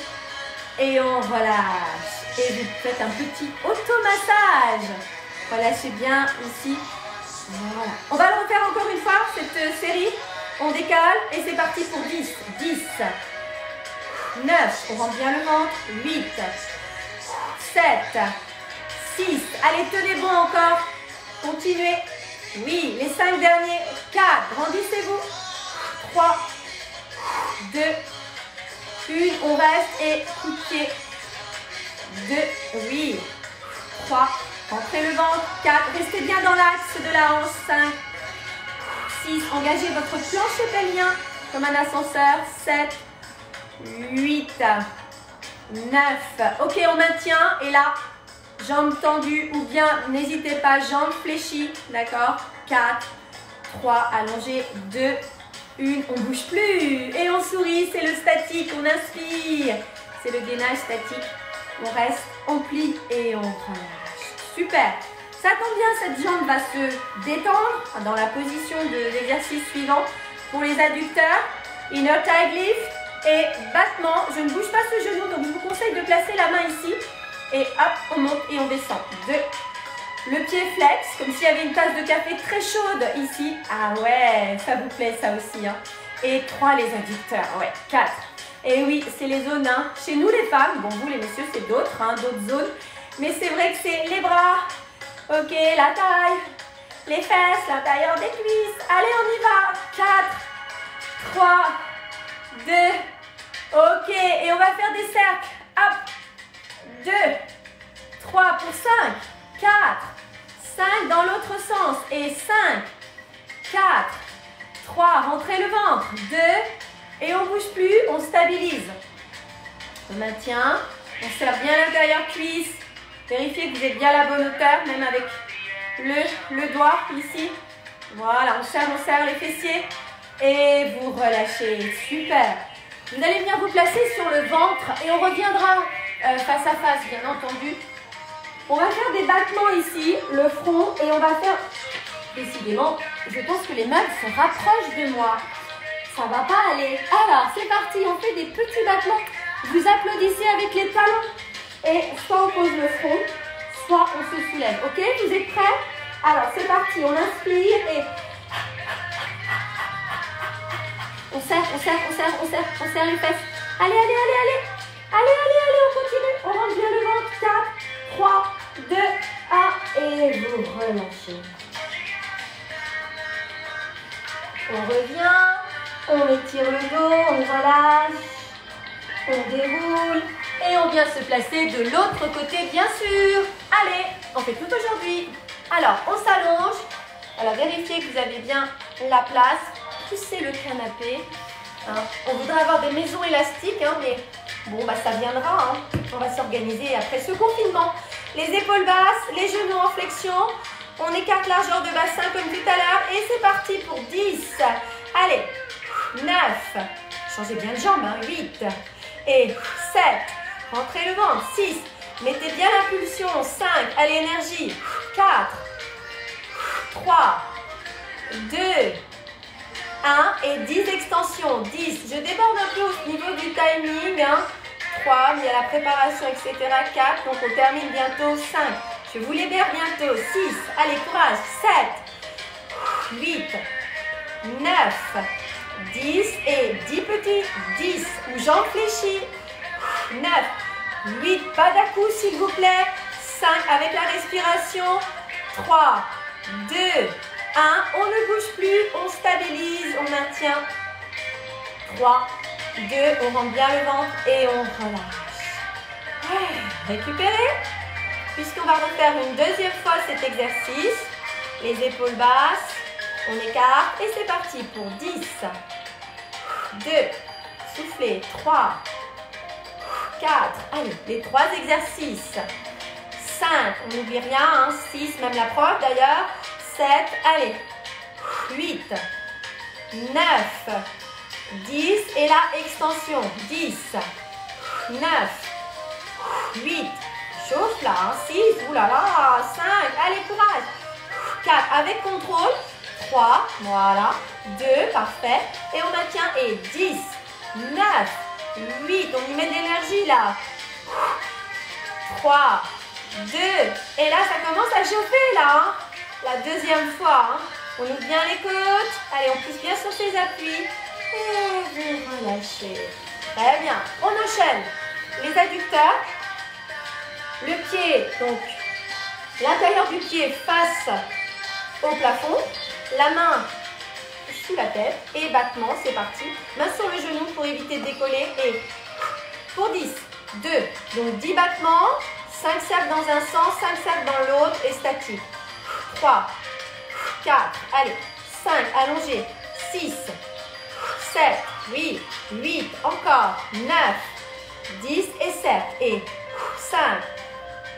Et on relâche. Et vous faites un petit automassage. Relâchez bien ici. Voilà. On va le refaire encore une fois, cette série. On décale et c'est parti pour 10. 10. 9, on rentre bien le ventre. 8, 7, 6. Allez, tenez bon encore. Continuez. Oui, les 5 derniers. 4, grandissez-vous. 3, 2, 1. On reste et coup de pied. 2, oui. 3, rentrez le ventre. 4, restez bien dans l'axe de la hanche. 5, 6, engagez votre plancher pelvien comme un ascenseur. 7, 8, 9. Ok, on maintient. Et là, jambes tendues ou bien, n'hésitez pas, jambes fléchies. D'accord. 4, 3, allongez. 2, 1. On ne bouge plus. Et on sourit. C'est le statique. On inspire. C'est le gainage statique. On reste, on plie et on relâche. Super. Ça tombe bien, cette jambe va se détendre dans la position de l'exercice suivant. Pour les adducteurs, inner thigh lift. Et battement, je ne bouge pas ce genou, donc je vous conseille de placer la main ici. Et hop, on monte et on descend. 2. Le pied flex, comme s'il y avait une tasse de café très chaude ici. Ah ouais, ça vous plaît ça aussi. Hein. Et 3, les adducteurs. Ouais, 4. Et oui, c'est les zones, hein. Chez nous les femmes, bon vous les messieurs c'est d'autres, hein, d'autres zones. Mais c'est vrai que c'est les bras, ok, la taille, les fesses, l'intérieur des cuisses. Allez, on y va. 4, 3, 2, ok. Et on va faire des cercles. Hop, 2, 3 pour 5, 4, 5 dans l'autre sens. Et 5, 4, 3, rentrez le ventre. 2, et on ne bouge plus, on stabilise. On maintient, on serre bien l'intérieur cuisse. Vérifiez que vous êtes bien à la bonne hauteur, même avec le doigt ici. Voilà, on serre les fessiers. Et vous relâchez, super. Vous allez venir vous placer sur le ventre et on reviendra face à face, bien entendu. On va faire des battements ici, le front, et on va faire... Décidément, je pense que les meubles se rapprochent de moi. Ça va pas aller. Alors, c'est parti, on fait des petits battements. Vous applaudissez avec les talons. Et soit on pose le front, soit on se soulève. Ok, vous êtes prêts? Alors, c'est parti, on inspire et... On serre les fesses. Allez, on continue. On rentre bien le ventre. 4, 3, 2, 1. Et vous relâchez. On revient. On étire le dos, on relâche. On déroule. Et on vient se placer de l'autre côté, bien sûr. Allez, on fait tout aujourd'hui. Alors, on s'allonge. Alors, vérifiez que vous avez bien la place. Poussez le canapé. Hein. On voudrait avoir des maisons élastiques, hein, mais bon, bah, ça viendra. Hein. On va s'organiser après ce confinement. Les épaules basses, les genoux en flexion. On écarte largeur de bassin comme tout à l'heure. Et c'est parti pour 10. Allez, 9. Changez bien de jambe, hein, 8. Et 7. Rentrez le ventre. 6. Mettez bien l'impulsion. 5. Allez, énergie. 4. 3. 2. 1 et 10 extensions. 10. Je déborde un peu au niveau du timing. Hein. 3. Il y a la préparation, etc. 4. Donc, on termine bientôt. 5. Je vous libère bientôt. 6. Allez, courage. 7. 8. 9. 10. Et 10 petits. 10. Ou jambes fléchies. 9. 8. Pas d'à-coups, s'il vous plaît. 5. Avec la respiration. 3. 2. 1, on ne bouge plus, on stabilise, on maintient. 3, 2, on rentre bien le ventre et on relâche. Récupérez. Puisqu'on va refaire une deuxième fois cet exercice. Les épaules basses, on écarte et c'est parti pour 10, 2, soufflez, 3, 4, allez, les 3 exercices. 5, on n'oublie rien, hein, 6, même la prof d'ailleurs. 7, allez, 8, 9, 10, et là, extension, 10, 9, 8, chauffe là, hein, 6, oulala, 5, allez, courage, 4, avec contrôle, 3, voilà, 2, parfait, et on maintient, et 10, 9, 8, on y met de l'énergie là, 3, 2, et là, ça commence à chauffer là, hein. La deuxième fois, hein. On ouvre bien les côtes. Allez, on pousse bien sur ses appuis. Et vous relâchez. Très bien. On enchaîne. Les adducteurs. Le pied, donc, l'intérieur du pied face au plafond. La main sous la tête. Et battement, c'est parti. Main sur le genou pour éviter de décoller. Et pour 10, 2. Donc 10 battements. 5 cercles dans un sens, 5 cercles dans l'autre et statique. 3, 4, allez, 5, allongé, 6, 7, oui, 8, encore, 9, 10 et 7, et 5,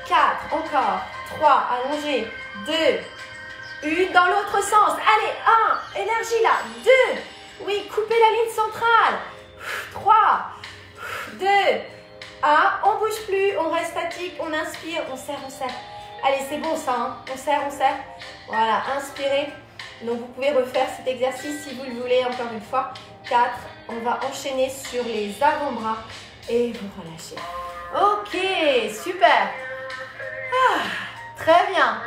4, encore, 3, allongé, 2, 1, dans l'autre sens, allez, 1, énergie là, 2, oui, coupez la ligne centrale, 3, 2, 1, on bouge plus, on reste statique, on inspire, on serre, on serre. Allez, c'est bon ça, hein. On serre, on serre. Voilà, inspirez. Donc, vous pouvez refaire cet exercice si vous le voulez, encore une fois. 4, on va enchaîner sur les avant-bras et vous relâchez. Ok, super. Ah, très bien.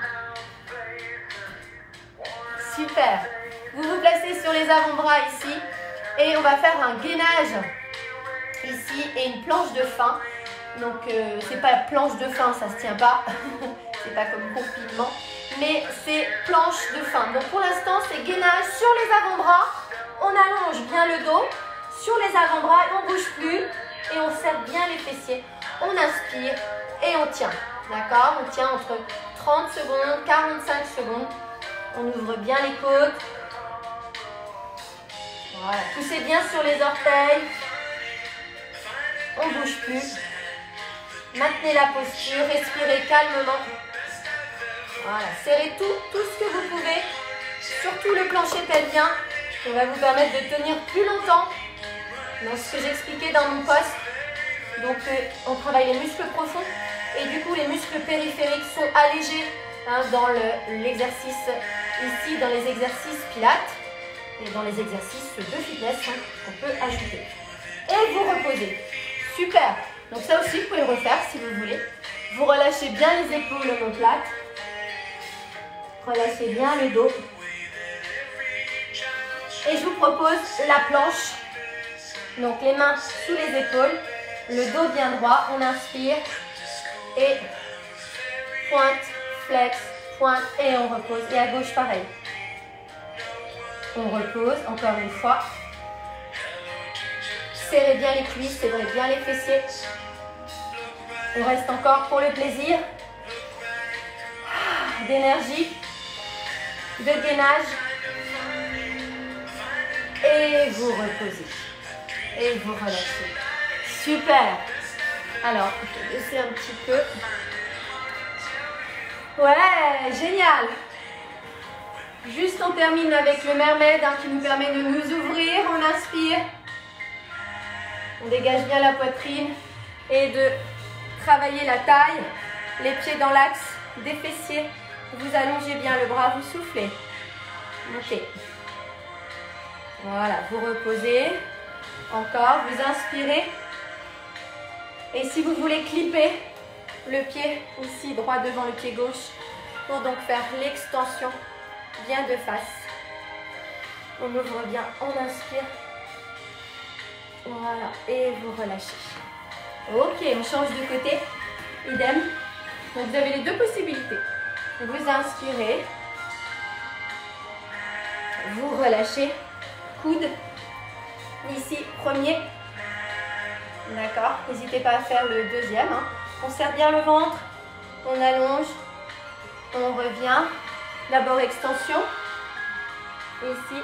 Super. Vous vous placez sur les avant-bras ici et on va faire un gainage. ici et une planche de fin. Donc c'est pas planche de fin, ça se tient pas. C'est pas comme confinement, mais c'est planche de fin. Donc pour l'instant c'est gainage sur les avant-bras. On allonge bien le dos sur les avant-bras et on bouge plus et on serre bien les fessiers. On inspire et on tient. D'accord? On tient entre 30 secondes, 45 secondes. On ouvre bien les côtes. Voilà. Poussez bien sur les orteils. On ne bouge plus. Maintenez la posture. Respirez calmement. Voilà. Serrez tout ce que vous pouvez. Surtout le plancher pelvien. Ça va vous permettre de tenir plus longtemps. Dans ce que j'expliquais dans mon poste. Donc on travaille les muscles profonds. Et du coup les muscles périphériques sont allégés dans l'exercice. Ici dans les exercices pilates. Et dans les exercices de fitness qu'on peut ajouter. Et vous reposez. Super. Donc ça aussi, vous pouvez le refaire si vous voulez. Vous relâchez bien les épaules omoplates. Relâchez bien le dos. Et je vous propose la planche. Donc les mains sous les épaules. Le dos bien droit. On inspire. Et pointe, flex, pointe. Et on repose. Et à gauche, pareil. On repose, encore une fois. Serrez bien les cuisses, serrez bien les fessiers. On reste encore pour le plaisir d'énergie, de gainage. Et vous reposez. Et vous relâchez. Super. Alors, je vais baisser un petit peu. Ouais, génial. Juste on termine avec le mermaid qui nous permet de nous ouvrir. On inspire. On dégage bien la poitrine et de travailler la taille. Les pieds dans l'axe des fessiers. Vous allongez bien le bras, vous soufflez. Montez. Voilà, vous reposez. Encore, vous inspirez. Et si vous voulez clipper le pied ici droit devant le pied gauche pour donc faire l'extension bien de face. On ouvre bien, on inspire. Voilà, et vous relâchez. Ok, on change de côté. Idem. Donc vous avez les deux possibilités. Vous inspirez. Vous relâchez. Coude. Ici, premier. D'accord. N'hésitez pas à faire le deuxième. On serre bien le ventre. On allonge. On revient. D'abord extension. Ici.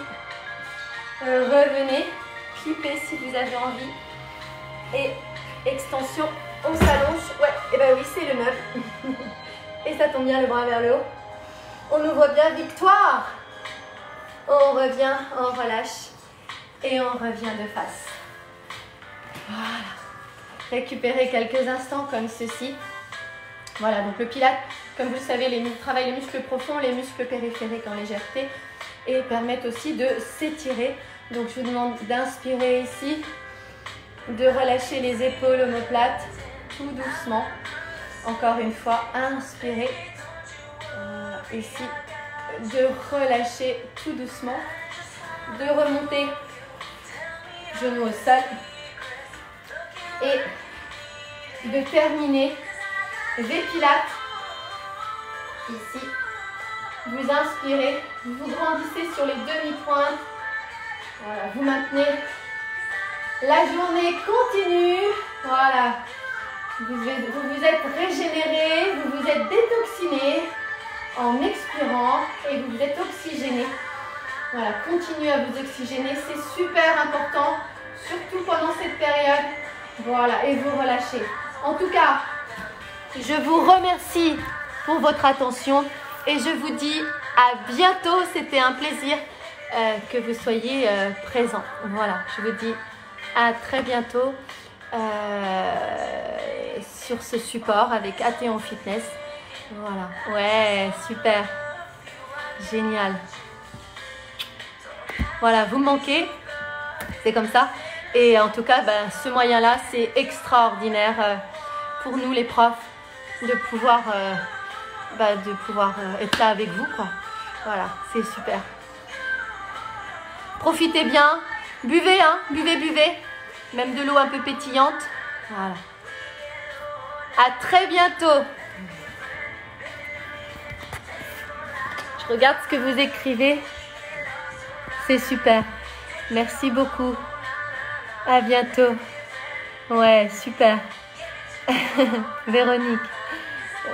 Revenez. Clipez si vous avez envie. Et extension. On s'allonge. Ouais, et ben oui, c'est le meuble. Et ça tombe bien le bras vers le haut. On ouvre bien, victoire. On revient, on relâche. Et on revient de face. Voilà. Récupérez quelques instants comme ceci. Voilà, donc le pilate, comme vous le savez, travaille les muscles profonds, les muscles périphériques en légèreté et permettent aussi de s'étirer. Donc je vous demande d'inspirer ici, de relâcher les épaules omoplates tout doucement. Encore une fois, inspirez. Ici, de relâcher tout doucement, de remonter genoux au sol et de terminer V-Pilates. Ici, vous inspirez, vous grandissez sur les demi-pointes. Voilà, vous maintenez. La journée continue. Voilà. Vous vous êtes régénéré, vous vous êtes détoxiné en expirant et vous vous êtes oxygéné. Voilà, continuez à vous oxygéner, c'est super important, surtout pendant cette période. Voilà, et vous relâchez. En tout cas, je vous remercie pour votre attention et je vous dis à bientôt. C'était un plaisir que vous soyez présents. Voilà, je vous dis à très bientôt sur ce support avec Athéon Fitness. Voilà, ouais, super, génial. Voilà, vous me manquez, c'est comme ça. Et en tout cas, ce moyen-là, c'est extraordinaire pour nous les profs de pouvoir, être là avec vous, quoi. Voilà, c'est super. Profitez bien, buvez, buvez. Même de l'eau un peu pétillante. Voilà. À très bientôt. Je regarde ce que vous écrivez. C'est super. Merci beaucoup. À bientôt. Ouais, super. Véronique.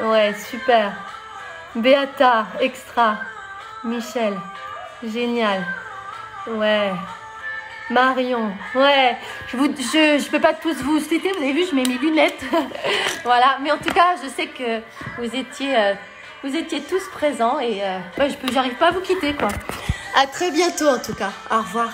Ouais, super. Beata, extra. Michel. Génial. Ouais. Marion. Ouais. Je peux pas tous vous citer. Vous avez vu, je mets mes lunettes. Voilà. Mais en tout cas, je sais que vous étiez tous présents et j'arrive pas à vous quitter, quoi. À très bientôt, en tout cas. Au revoir.